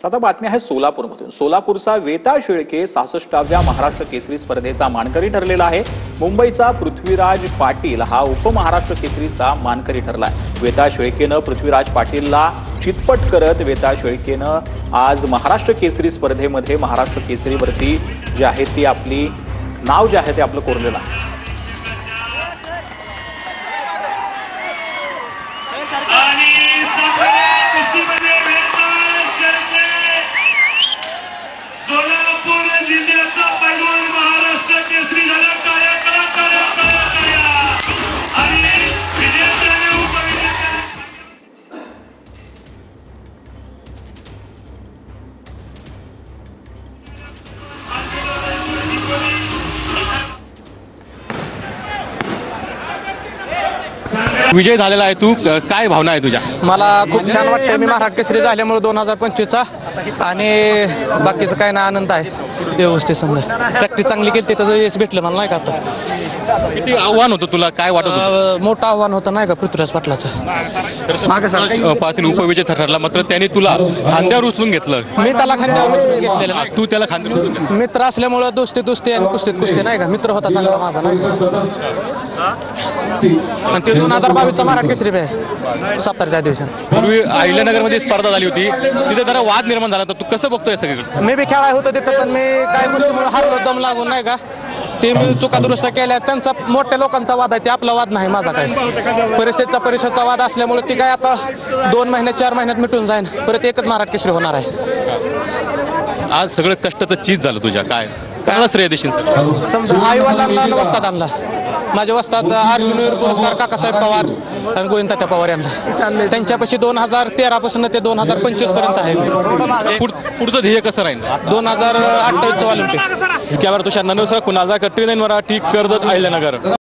आता बातमी आहे सोलापूरमधून। सोलापूरचा वेता शेळके 66व्या महाराष्ट्र केसरी स्पर्धेचा मानकरी ठरलेला आहे। मुंबईचा पृथ्वीराज पाटील हा उपमहाराष्ट्र केसरीचा मानकरी ठरलाय। वेता शेळकेनं पृथ्वीराज पाटीलला चितपट करत वेता शेळकेनं आज महाराष्ट्र केसरी स्पर्धेमध्ये महाराष्ट्र केसरीवरती जे आहे ती आपली नाव जे आहे ते आपलं कोरलेलं आहे। विजय झालेला आहे, तू काय भावना आहे तुझ्या? मला खूप छान वाटतंय। मी महाराष्ट्र केसरी झाल्यामुळे 2025चा आणि बाकीचं काय ना आनंद आहे। व्यवस्थित समजा प्रॅक्टिस चांगली केली त्याचं यश भेटलं मला, नाही का? आता किती आव्हान होतं तुला, काय वाटत होतं? मोठं आव्हान होतं नाही का पृथ्वीराज पाटलाचं। पाटील उपविजेता ठरला, मात्र त्यांनी तुला खांद्यावर उचलून घेतलं। मी त्याला खांद्यावर उचलून घेतलेलं नाही, तू त्याला खांद्यावर उचलून घेतलं। मित्र असल्यामुळे दोस्ती आणि कुस्तीत नाही का? मित्र होता चांगला माझा, नाही आणि ते 2022चा महाराष्ट्र केसरी आहे 7च्या दिवसात। पूर्वी अहिल्यानगरमध्ये स्पर्धा झाली होती, तिथे जरा वाद निर्माण झाला, तर तू कसं बघतोय सगळीकडे? मी बी खेळाय होतो तिथं, पण मी काही गोष्टीमुळे हरलो, दम लागून नाही का? ते मी चुका दुरुस्त केल्या, त्यांचा मोठ्या लोकांचा वाद आहे, ते आपला वाद नाही माझा काय। परिषदचा वाद असल्यामुळे ती काय आता 2 महिन्यात 4 महिन्यात मिटून जाईल, परत एकच महाराष्ट्र केसरी होणार आहे। आज सगळं कष्टाचं चीज झालं तुझ्या, काय काय श्रेय देशील? समजा आई वडिलांना वस्ताद आणला, माझे वस्ताद अर्जुन पुरस्कार काकासाहेब पवार आणि गोविंद पवार यांना, त्यांच्यापाशी 2013 पासून ते 2025 पर्यंत आहे। पुढचं ध्येय कसं राहील? 2028चं ऑलिम्पिक। कॅमेरा तुषार नंदुरसह कुणाल कट्टी, मराठी, कर्जत, अहिल्यानगर।